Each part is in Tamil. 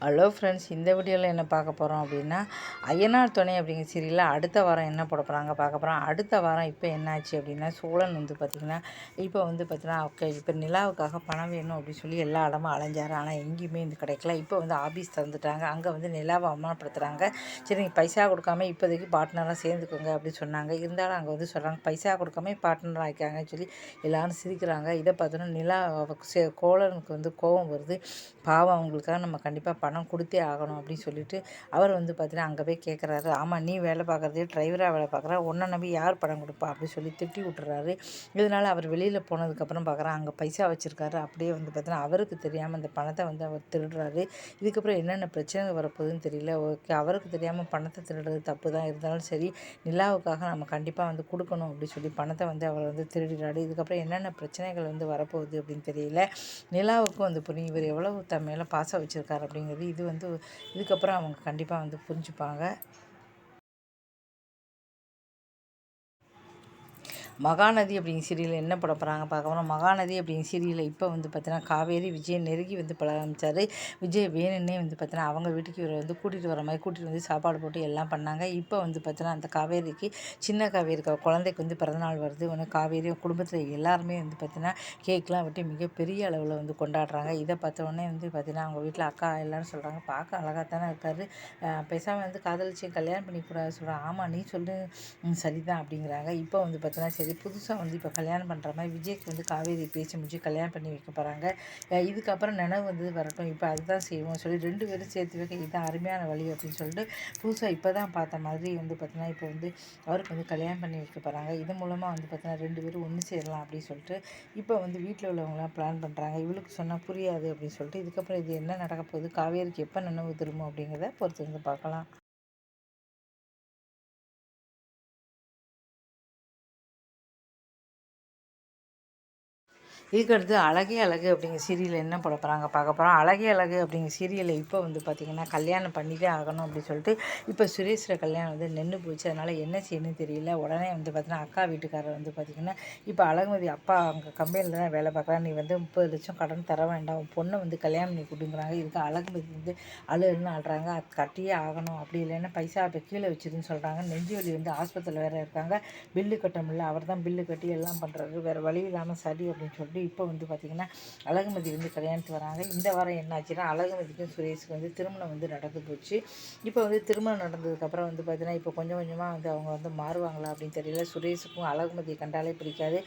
ஹலோ ஃப்ரெண்ட்ஸ், இந்த வீடியோவில் என்ன பார்க்க போகிறோம் அப்படின்னா, ஐயனார் துணை அப்படிங்கிற சீரியலில் அடுத்த வாரம் என்ன போட போகிறாங்க பார்க்க போகிறோம். அடுத்த வாரம் இப்போ என்னாச்சு அப்படின்னா, சோழன் வந்து பார்த்திங்கன்னா இப்போ வந்து பார்த்தீங்கன்னா ஓகே இப்போ நிலாவுக்காக பணம் வேணும் அப்படின்னு சொல்லி எல்லா இடமும் அலைஞ்சார். ஆனால் எங்கேயுமே இது கிடைக்கல. இப்போ வந்து ஆஃபீஸ் திறந்துட்டாங்க. அங்கே வந்து நிலாவை அவமானப்படுத்துகிறாங்க. சரி நீங்கள் பைசா கொடுக்காம இப்போதைக்கு பார்ட்னராக சேர்ந்துக்கோங்க அப்படின்னு சொன்னாங்க. இருந்தாலும் அங்கே வந்து சொல்கிறாங்க பைசா கொடுக்காம பார்ட்னராக ஆக்கிக்காங்கன்னு சொல்லி எல்லோரும் சிரிக்கிறாங்க. இதை பார்த்தோன்னா நிலா கோலனுக்கு வந்து கோபம் வருது. பாவம் அவங்களுக்காக நம்ம கண்டிப்பாக பணம் கொடுத்தே ஆகணும் அப்படின்னு சொல்லிட்டு அவர் வந்து பார்த்தீங்கன்னா அங்கே போய் கேட்குறாரு. ஆமாம், நீ வேலை பார்க்குறதே டிரைவராக வேலை பார்க்குற, உன்னை நம்பி யார் பணம் கொடுப்பா அப்படின்னு சொல்லி திட்டி விட்டுறாரு. இதனால் அவர் வெளியில் போனதுக்கப்புறம் பார்க்குறான் அங்கே பைசா வச்சுருக்காரு. அப்படியே வந்து பார்த்தீங்கன்னா அவருக்கு தெரியாமல் அந்த பணத்தை வந்து அவர் திருடுறாரு. இதுக்கப்புறம் என்னென்ன பிரச்சனை வரப்போகுதுன்னு தெரியல. ஓகே, அவருக்கு தெரியாமல் பணத்தை திருடுறது தப்பு தான், இருந்தாலும் சரி நிலாவுக்காக நம்ம கண்டிப்பாக வந்து கொடுக்கணும் அப்படின்னு சொல்லி பணத்தை வந்து அவர் வந்து திருடுறாரு. இதுக்கப்புறம் என்னென்ன பிரச்சனைகள் வந்து வரப்போகுது அப்படின்னு தெரியல. நிலாவுக்கும் வந்து புரியும் இவர் எவ்வளவு தன் மேலே பாசம் வச்சுருக்காரு அப்படிங்கிறது. இது வந்து இதுக்கப்புறம் அவங்க கண்டிப்பாக வந்து புரிஞ்சுப்பாங்க. மகாநதி அப்படிங்கிற சீரியலில் என்ன பட போகிறாங்க பார்க்க போகிறோம். மகாநதி அப்படிங்கிற சீரியலில் இப்போ வந்து பார்த்தீங்கன்னா காவேரி விஜய் நெருங்கி வந்து பழக ஆரம்பித்தார். விஜய் வேணுன்னே வந்து பார்த்தீங்கன்னா அவங்க வீட்டுக்கு இவரை வந்து கூட்டிகிட்டு வர மாதிரி கூட்டிகிட்டு வந்து சாப்பாடு போட்டு எல்லாம் பண்ணாங்க. இப்போ வந்து பார்த்தீங்கன்னா அந்த காவேரிக்கு சின்ன காவேரிக்கு குழந்தைக்கு வந்து பிறந்தநாள் வருது. ஒன்று காவேரி குடும்பத்தில் எல்லாருமே வந்து பார்த்தீங்கன்னா கேக்லாம் வெட்டி மிகப்பெரிய அளவில் வந்து கொண்டாடுறாங்க. இதை பார்த்த உடனே வந்து பார்த்தீங்கன்னா அவங்க வீட்டில் அக்கா எல்லோரும் சொல்கிறாங்க, பார்க்க அழகாக தானே இருக்காரு, பேசாமல் வந்து காதலிச்சு கல்யாணம் பண்ணிக்கூடாது சொல்கிறாங்க. ஆமாம், நீ சொல்லு சரிதான் அப்படிங்கிறாங்க. இப்போ வந்து பார்த்தீங்கன்னா சரி புதுசாக வந்து இப்போ கல்யாணம் பண்ணுற மாதிரி விஜய்க்கு வந்து காவேரி பேசி முடிச்சு கல்யாணம் பண்ணி வைக்க போகிறாங்க. இதுக்கப்புறம் நினைவு வந்து வரட்டும், இப்போ அதுதான் செய்வோம் சொல்லி 2 பேரும் சேர்த்து வைக்க இதுதான் அருமையான வழி அப்படின்னு சொல்லிட்டு புதுசாக இப்போ தான் பார்த்த மாதிரி வந்து பார்த்தீங்கன்னா இப்போ வந்து அவருக்கு வந்து கல்யாணம் பண்ணி வைக்க போகிறாங்க. இது மூலமாக வந்து பார்த்தீங்கன்னா 2 பேரும் ஒன்று சேரலாம் அப்படின்னு சொல்லிட்டு இப்போ வந்து வீட்டில் உள்ளவங்களாம் பிளான் பண்ணுறாங்க. இவளுக்கு சொன்னால் புரியாது அப்படின்னு சொல்லிட்டு இதுக்கப்புறம் இது என்ன நடக்க போகுது, காவேரிக்கு எப்போ நினைவு திரும்பும் அப்படிங்கிறத பொறுத்து வந்து பார்க்கலாம். இதுக்கடுத்து அழகே அழகு அப்படிங்கிற சீரியலில் என்ன போட போகிறாங்க பார்க்க போகிறோம். அழகே அழகு அப்படிங்கிற சீரியலில் இப்போ வந்து பார்த்திங்கன்னா கல்யாணம் பண்ணிட்டே ஆகணும் அப்படின்னு சொல்லிட்டு இப்போ சுரேஷோட கல்யாணம் வந்து நின்று போச்சு. அதனால் என்ன செய்யணும்னு தெரியல. உடனே வந்து பார்த்திங்கன்னா அக்கா வீட்டுக்காரர் வந்து பார்த்திங்கன்னா இப்போ அழகுமதி அப்பா அங்கே கம்பெனியில் தான் வேலை பார்க்குறா, நீ வந்து 30 லட்சம் கடன் தர வேண்டாம், உன் பொண்ணை வந்து கல்யாணம் பண்ணி கொடுங்கிறாங்க. இதுக்கு அழகுமதி வந்து அழுன்னு ஆடுறாங்க. அது கட்டியே ஆகணும், அப்படி இல்லைன்னா பைசா இப்போ கீழே வச்சுருன்னு சொல்கிறாங்க. நெஞ்சு வலி வந்து ஆஸ்பத்திரியில் வேறு இருக்காங்க, பில்லு கட்ட முடியல. அவர் தான் பில்லு கட்டி எல்லாம் பண்ணுறாரு, வேறு வழி இல்லாமல் சரி அப்படின்னு சொல்லிட்டு இப்போ வந்து பார்த்திங்கன்னா அழகுமதி வந்து கல்யாணத்துக்கு வராங்க. இந்த வாரம் என்னாச்சுன்னா அழகுமதிக்கும் சுரேஷுக்கு வந்து திருமணம் வந்து நடந்து போச்சு. இப்போ வந்து திருமணம் நடந்ததுக்கப்புறம் வந்து பார்த்திங்கன்னா இப்போ கொஞ்சம் கொஞ்சமாக வந்து அவங்க வந்து மாறுவாங்களா அப்படின்னு தெரியல. சுரேஷுக்கும் அழகுமதியை கண்டாலே பிடிக்காது,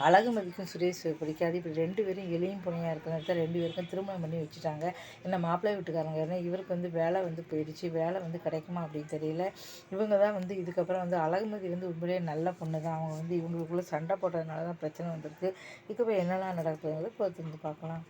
அழகுமதிக்கும் சுரேஷ் பிடிக்காது. இப்படி 2 பேரும் எளியும் புனையாக இருக்கிறத 2 பேருக்கும் திருமணம் பண்ணி வச்சுட்டாங்க. என்ன மாப்பிள்ளை வீட்டுக்காரங்க ஏன்னா இவருக்கு வந்து வேலை வந்து போயிடுச்சு, வேலை வந்து கிடைக்குமா அப்படின்னு தெரியல. இவங்க தான் வந்து இதுக்கப்புறம் வந்து அழகுமதி வந்து உண்மையிலேயே நல்ல பொண்ணு தான். அவங்க வந்து இவங்களுக்குள்ளே சண்டை போட்டதுனால தான் பிரச்சனை வந்திருக்கு. இதுக்கப்புறம் என்னெல்லாம் நடக்குதுங்கிறத பொறுத்து வந்து பார்க்கலாம்.